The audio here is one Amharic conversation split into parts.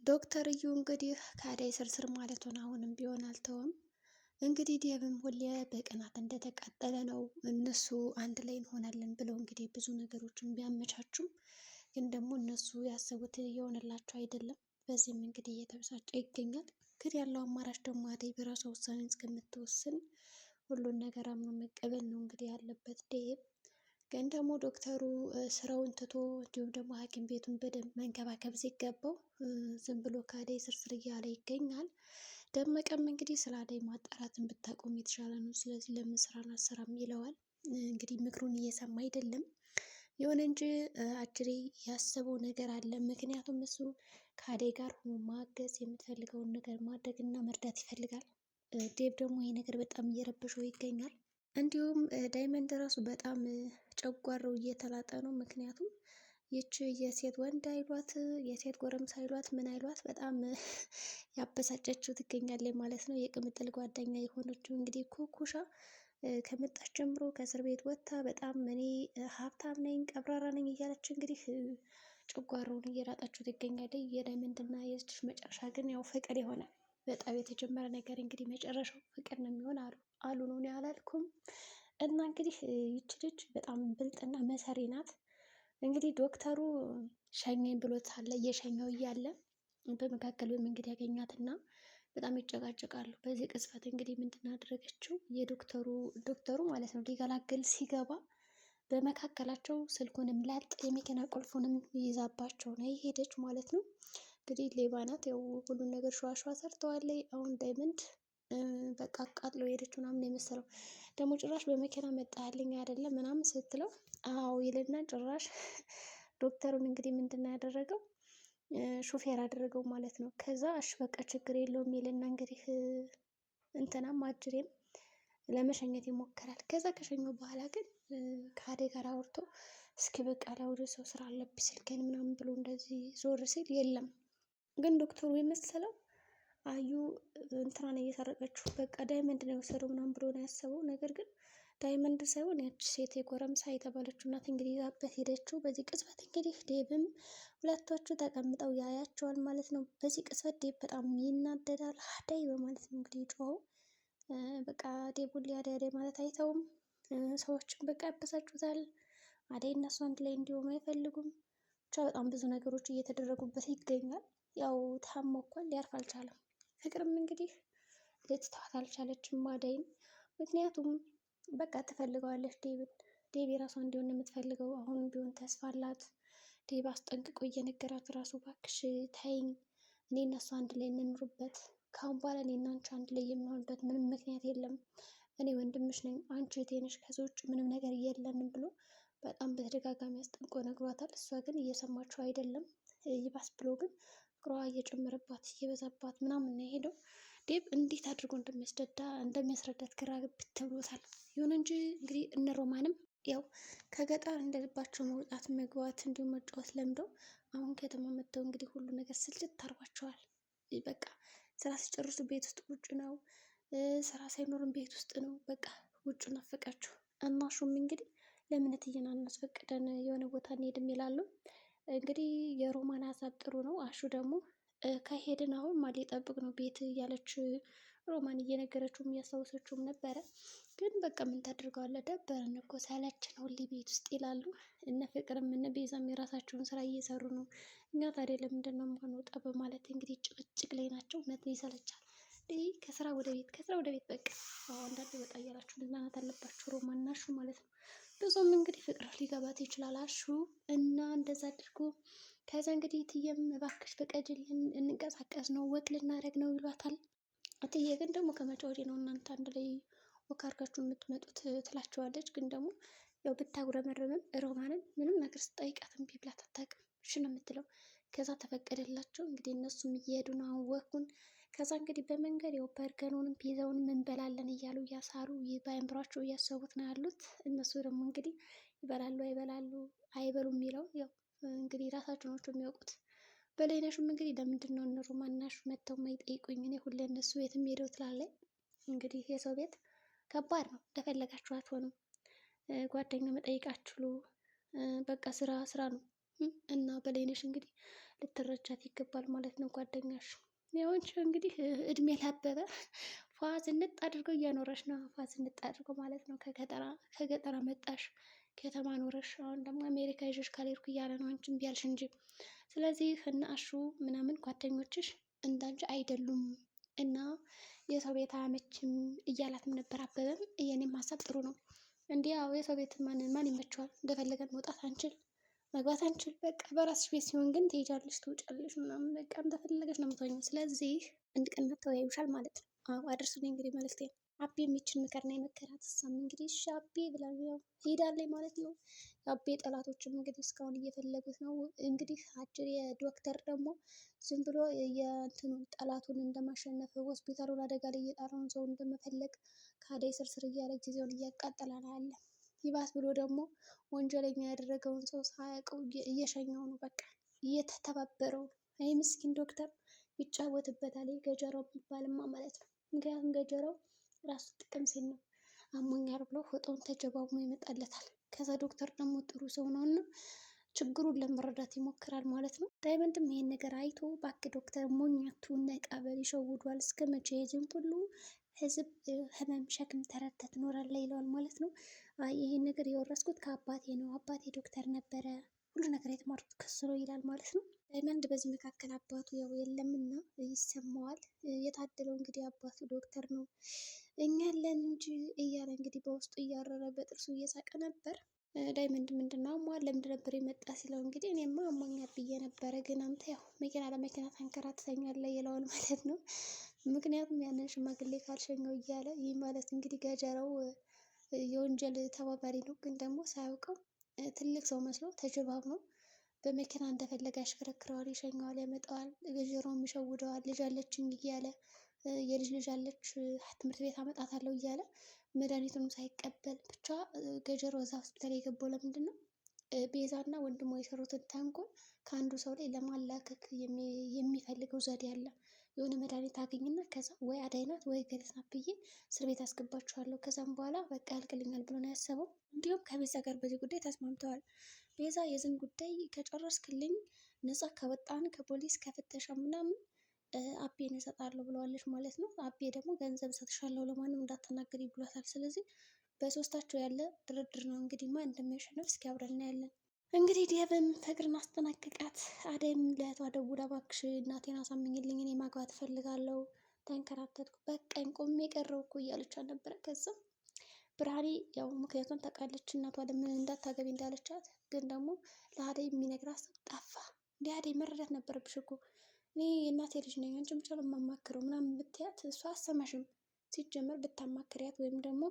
ዶክተርዩ እንግዲህ ከአደይ ስርስር ማለቱን አሁንም ቢሆን አልተውም። እንግዲህ ዴብም ሁሌ በቅናት እንደተቃጠለ ነው። እነሱ አንድ ላይ እንሆናለን ብለው እንግዲህ ብዙ ነገሮችን ቢያመቻቹም ግን ደግሞ እነሱ ያሰቡት እየሆነላቸው አይደለም። በዚህም እንግዲህ እየተበሳጨ ይገኛል። ግን ያለው አማራጭ ደግሞ አደይ በራሷ ውሳኔ እስከምትወስን ሁሉን ነገር አምኖ መቀበል ነው እንግዲህ ያለበት ዴብ። ግን ደግሞ ዶክተሩ ስራውን ትቶ እንዲሁም ደግሞ ሐኪም ቤቱን በደንብ መንከባከብ ሲገባው ዝም ብሎ ከአደይ ስርስር እያለ ይገኛል። ደመቀም እንግዲህ ስለ አደይ ማጣራትን ብታቆም የተሻለ ነው፣ ስለዚህ ለምን ስራን አሰራም ይለዋል። እንግዲህ ምክሩን እየሰማ አይደለም። ይሁን እንጂ አጅሬ ያሰበው ነገር አለ። ምክንያቱም እሱ ከአደይ ጋር ሆኖ ማገዝ የምትፈልገውን ነገር ማድረግ እና መርዳት ይፈልጋል። ዴብ ደግሞ ይሄ ነገር በጣም እየረበሸው ይገኛል። እንዲሁም ዳይመንድ ራሱ በጣም ጨጓራው እየተላጠ ነው። ምክንያቱም ይች የሴት ወንድ አይሏት የሴት ጎረምሳ አይሏት ምን አይሏት በጣም ያበሳጨችው ትገኛለች ማለት ነው። የቅምጥል ጓደኛ የሆነችው እንግዲህ ኩኩሻ ከመጣች ጀምሮ ከእስር ቤት ወጥታ በጣም እኔ ሀብታም ነኝ ቀብራራ ነኝ እያለች እንግዲህ ጨጓራውን እየላጠችው ትገኛለች። የዳይመንድ እና የዚች መጨረሻ ግን ያው ፍቅር ይሆናል። በጣም የተጀመረ ነገር እንግዲህ መጨረሻው ፍቅር ነው የሚሆን አሉ ነው ያላልኩም። እና እንግዲህ ይች ልጅ በጣም ብልጥና መሰሪ ናት። እንግዲህ ዶክተሩ ሸኘኝ ብሎታል። እየሸኘው እያለ በመካከል በመንገድ ያገኛትና በጣም ይጨቃጨቃሉ። በዚህ ቅጽበት እንግዲህ ምንድን አደረገችው ዶክተሩ ማለት ነው ሊገላግል ሲገባ በመካከላቸው ስልኩንም ላጥ የመኪና ቁልፉንም ይዛባቸው ነው የሄደች ማለት ነው። እንግዲህ ሌባ ናት። ያው ሁሉን ነገር ሸዋሸዋ ሰርተዋለች። አሁን ዳይመንድ በቃ አቃጥሎ ሄደች ምናምን የመሰለው ደግሞ ጭራሽ በመኪና መጣልኝ አይደለም ምናምን ስትለው አዎ ይልና ጭራሽ ዶክተሩን እንግዲህ ምንድን ነው ያደረገው ሹፌር አደረገው ማለት ነው። ከዛ እሺ በቃ ችግር የለውም ይልና እንግዲህ እንትናም አጅሬም ለመሸኘት ይሞክራል። ከዛ ከሸኘው በኋላ ግን ከአደይ ጋር አውርቶ እስኪ በቃ ወደ ሰው ስራ አለብኝ ስልኬን ምናምን ብሎ እንደዚህ ዞር ሲል የለም። ግን ዶክተሩ የመሰለው አዩ እንትናን እየሰረቀችው በቃ ዳይመንድ ነው የወሰደው ምናምን ብሎ ነው ያሰበው። ነገር ግን ዳይመንድ ሳይሆን ያቺ ሴት የጎረምሳ የተባለችው እናት እንግዲህ ይዛበት ሄደችው። በዚህ ቅጽበት እንግዲህ ዴብም ሁለቶቹ ተቀምጠው ያያቸዋል ማለት ነው። በዚህ ቅጽበት ዴብ በጣም ይናደዳል። አደይ በማለት ነው እንግዲህ ጮኸው። በቃ ዴብ ሁሌ አደይ አደይ ማለት አይተውም። ሰዎችን በቃ ያበሳጩታል። አደይ እነሱ አንድ ላይ እንዲሆኑ አይፈልጉም። ብቻ በጣም ብዙ ነገሮች እየተደረጉበት ይገኛል። ያው ታሞ እንኳን ሊያርፍ አልቻለም። ፍቅርም እንግዲህ ልትተዋት አልቻለችም አደይን። ምክንያቱም በቃ ትፈልገዋለች ዴብን። ዴብ የራሷ እንዲሆን የምትፈልገው አሁንም ቢሆን ተስፋ አላት። ዴብ አስጠንቅቆ እየነገራት ራሱ እባክሽ ተይኝ፣ እኔ እና እሱ አንድ ላይ እንኑርበት፣ ከአሁን በኋላ እኔ እና አንቺ አንድ ላይ የምንሆንበት ምንም ምክንያት የለም፣ እኔ ወንድምሽ ነኝ፣ አንቺ እህቴ ነሽ፣ ከዚህ ውጭ ምንም ነገር የለንም ብሎ በጣም በተደጋጋሚ አስጠንቅቆ ነግሯታል። እሷ ግን እየሰማችው አይደለም። ይባስ ብሎ ግን ፍቅሯ እየጨመረባት እየበዛባት ምናምን ነው የሄደው። ዴብ እንዴት አድርጎ እንደሚያስረዳት ግራ ግብት ብሎታል። ይሁን እንጂ እንግዲህ እነ ሮማንም ያው ከገጠር እንደልባቸው መውጣት መግባት እንዲሁም መጫወት ለምደው አሁን ከተማ መጥተው እንግዲህ ሁሉ ነገር ስልችት ታርጓቸዋል። በቃ ስራ ሲጨርሱ ቤት ውስጥ ቁጭ ነው፣ ስራ ሳይኖርም ቤት ውስጥ ነው። በቃ ውጭ ናፈቃቸው። እናሹም እንግዲህ ለምን እትዬን አናስፈቅደን የሆነ ቦታ እንሄድም ይላሉ። እንግዲህ የሮማን ሀሳብ ጥሩ ነው። አሹ ደግሞ ከሄድን አሁን ማን ሊጠብቅ ነው ቤት እያለች ሮማን እየነገረችውም እያስታወሰችውም ነበረ። ግን በቃ ምን ታደርገዋለህ ደበረን እኮ ሰለችን ሁሌ ቤት ውስጥ ይላሉ። እነ ፍቅርም እነ ቤዛም የራሳቸውን ስራ እየሰሩ ነው። እኛ ታዲያ ለምንድን ነው የማንወጣ በማለት እንግዲህ ጭቅጭቅ ላይ ናቸው። እውነት ይሰለቻል። ከስራ ወደ ቤት ከስራ ወደ ቤት በቃ አንዳንዴ ወጣ እያላችሁ መዝናናት አለባችሁ ሮማን እና አሹ ማለት ነው። ብዙም እንግዲህ ፍቅር ሊገባት ይችላል አሹ እና እንደዛ አድርጎ ከዛ እንግዲህ እትዬም እባክሽ ፍቀጂልን እንንቀሳቀስ ነው ወክ ልናደርግ ነው ይሏታል። እትዬ ግን ደግሞ ከመቼ ወዲህ ነው እናንተ አንድ ላይ ወክ አድርጋችሁ የምትመጡት ትላቸዋለች። ግን ደግሞ ያው ብታጉረመርምም ሮማንን ምንም ነገር ስጠይቃት እምቢ ብላት አታውቅም። እሺ ነው የምትለው። ከዛ ተፈቀደላቸው እንግዲህ እነሱም እየሄዱ ነው አሁን ወኩን። ከዛ እንግዲህ በመንገድ ያው በርገሩንም ፒዛውንም እንበላለን እያሉ እያሳሩ በአእምሯቸው እያሰቡት ነው ያሉት። እነሱ ደግሞ እንግዲህ ይበላሉ አይበሉም የሚለው ያው እንግዲህ ራሳቸው ናቸው የሚያውቁት። በላይነሽም እንግዲህ ለምንድን ነው እነ ሮማን እና አሹ መጥተው የማይጠይቁኝ? እኔ ሁሌ እነሱ የትም ሄደው ትላለች። እንግዲህ የሰው ቤት ከባድ ነው። እንደፈለጋችሁ አትሆኑም። ጓደኛ መጠየቅ አትችሉ። በቃ ስራ ነው። እና በላይነሽ እንግዲህ ልትረጃት ይገባል ማለት ነው ጓደኛሽ። ያውንች እንግዲህ እድሜ ላበበ ፏ ዝንጥ አድርገው እያኖረሽ ነው። ፏ ዝንጥ አድርገው ማለት ነው። ከገጠራ መጣሽ ከተማ ኖረሽ፣ አሁን ደግሞ አሜሪካ ይዤሽ ካልሄድኩ እያለ ነው አንቺ እምቢ አልሽ እንጂ። ስለዚህ እና አሹ ምናምን ጓደኞችሽ እንዳንቺ አይደሉም እና የሰው ቤት አያመችም እያላትም ነበር። አበበም የኔም ሀሳብ ጥሩ ነው እንዲህ ያው የሰው ቤት ማን ይመቸዋል? እንደፈለገን መውጣት አንችል መግባት አንችል። በቃ በራስሽ ቤት ሲሆን ግን ትሄጃለሽ፣ ትውጫለሽ ምናምን በቃ እንደፈለገች ነው የምትሆኝ። ስለዚህ አንድ ቀን መተው ያዩሻል ማለት ነው። አዎ አድርሱልኝ እንግዲህ መልዕክቴን። አቤ የሚችል ምክር ነው የመከራት። እሷም እንግዲህ እሺ አቤ ብላ ያው ሄዳለች ማለት ነው። የአቤ ጠላቶችም እንግዲህ እስካሁን እየፈለጉት ነው። እንግዲህ አጭር የዶክተር ደግሞ ዝም ብሎ የእንትኑ ጠላቱን እንደማሸነፍ ሆስፒታሉን አደጋ ላይ እየጣለውን ሰው እንደመፈለግ ከአደይ ስርስር እያለ ጊዜውን እያቃጠለ ነው ያለ። ይባስ ብሎ ደግሞ ወንጀለኛ ያደረገውን ሰው ሳያውቀው እየሸኘው ነው። በቃ እየተተባበረው ነው። አይ ምስኪን ዶክተር ይጫወትበታል። ገጀራው የሚባልማ ማለት ነው። ምክንያቱም ገጀራው ራሱ ጥቅም ሲል ነው አሞኛል ብሎ ፎጣውን ተጀባብኖ ይመጣለታል። ከዛ ዶክተር ደግሞ ጥሩ ሰው ነው እና ችግሩን ለመረዳት ይሞክራል ማለት ነው። ዳይመንድም ይሄን ነገር አይቶ ባክ ዶክተር ሞኛቱ ነቃ በል ይሸውዷል፣ እስከ መቼ የዚህም ሁሉ ህዝብ ህመም ሸክም ተረድተህ ትኖራለህ ይለዋል ማለት ነው። ይሄን ነገር የወረስኩት ከአባቴ ነው፣ አባቴ ዶክተር ነበረ፣ ሁሉ ነገር የተማርኩት ከሱ ነው ይላል ማለት ነው። ዳይመንድ በዚህ መካከል አባቱ ያው የለምና ይሰማዋል። የታደለው እንግዲህ አባቱ ዶክተር ነው እኛ ያለን እንጂ እያለ እንግዲህ በውስጡ እያረረ በጥርሱ እየሳቀ ነበር። ዳይመንድ ምንድነው አሟል ለምንድን ነበር የመጣ ሲለው እንግዲህ እኔማ አሞኛል ብዬ ነበረ፣ ግን አንተ ያው መኪና ለመኪና ታንከራትተኛለህ ይለዋል ማለት ነው። ምክንያቱም ያንን ሽማግሌ ካልሸኘው እያለ ይህ ማለት እንግዲህ ገጀራው የወንጀል ተባባሪ ነው፣ ግን ደግሞ ሳያውቀው ትልቅ ሰው መስሎ ተጀባብ ነው በመኪና እንደፈለገ ያሽከረክረዋል፣ ይሸኘዋል፣ ያመጣዋል፣ ገጀራውም ይሸውደዋል። ልጅ አለችኝ እያለ የልጅ ልጅ አለች ትምህርት ቤት አመጣታለሁ እያለ መድኃኒቱንም ሳይቀበል ብቻ ገጀራው እዛ ሆስፒታል የገባው ለምንድን ነው? ቤዛና ወንድሟ የሰሩትን ተንኮል ከአንዱ ሰው ላይ ለማላከክ የሚፈልገው ዘዴ አለ። የሆነ መድኃኒት አገኝና ከዛ ወይ አዳይ ናት ወይ ገነት ናት ብዬ እስር ቤት አስገባችኋለሁ፣ ከዛም በኋላ በቃ ያልቅልኛል ብሎ ነው ያሰበው። እንዲሁም ከቤዛ ጋር በዚህ ጉዳይ ተስማምተዋል። ቤዛ የዝን ጉዳይ ከጨረስክልኝ፣ ነፃ ከወጣን ከፖሊስ ከፍተሻ ምናምን አቤን እሰጣለሁ ብለዋለች ማለት ነው። አቤ ደግሞ ገንዘብ እሰጥሻለሁ ለማንም እንዳትናገሪ ብሏታል። ስለዚህ በሶስታቸው ያለ ድርድር ነው እንግዲህ ማን እንደሚያሸንፍ እስኪ አብረን እናያለን። እንግዲህ ዲያብም ፍቅርን አስጠናቅቃት። አደይም ለእህቷ ደውላ እባክሽ እናቴን አሳምኝልኝ እኔ ማግባት እፈልጋለሁ፣ ተንከራተትኩ፣ በቃኝ፣ ቆሜ የቀረው እኮ እያለቻት ነበረ። ከዛም ብርሃኔ ያው ምክንያቱም ታውቃለች እናቷ ለምን እንዳታገቢ እንዳለቻት፣ ግን ደግሞ ለአደይ የሚነግራት ሰው ጠፋ። እንደ አደይ መረዳት ነበረብሽ እኮ እኔ የእናቴ ልጅ ነኝ አንቺ ብቻ ነው የማማክረው ምናምን ብትያት እሷ አሰማሽም። ሲጀመር ብታማክሪያት ወይም ደግሞ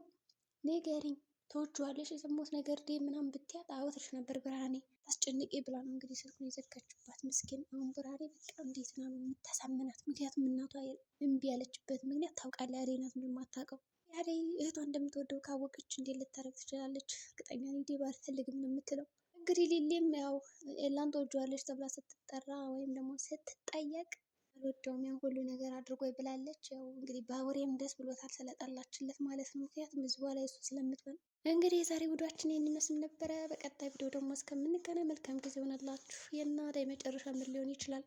ንገሪኝ ተወጇዋለሽ የሰማሁት ነገር ዴ ምናምን ብትያት አወትርሽ ነበር ብርሃኔ ታስጨንቄ ብላ ነው እንግዲህ ስልኩን የዘጋችባት። ምስኪን አሁን ብርሃኔ በቃ እንዴት ነው የምታሳምናት? ምክንያቱም እናቷ እምቢ ያለችበት ምክንያት ታውቃለህ። አደይ ናት ምንም አታውቀው። አደይ እህቷ እንደምትወደው ካወቀች እንዴት ልታረግ ትችላለች? እርግጠኛ ነኝ ዴብ አልፈልግም ነው የምትለው። እንግዲህ ሊሊም ያው ኤላን ተወጇዋለች ተብላ ስትጠራ ወይም ደግሞ ስትጠየቅ አልወደውም ያን ሁሉ ነገር አድርጎ ብላለች። ያው እንግዲህ ባቡሬም ደስ ብሎታል ስለጠላችለት ማለት ነው። ምክንያቱም እዚህ በኋላ እሱ ስለምትሆን እንግዲህ የዛሬ ቪዲዮአችን ይህን ይመስል ነበረ። በቀጣይ ቪዲዮ ደግሞ እስከምንገናኝ መልካም ጊዜ ሆነላችሁ። የእነ አደይ መጨረሻ ምን ሊሆን ይችላል?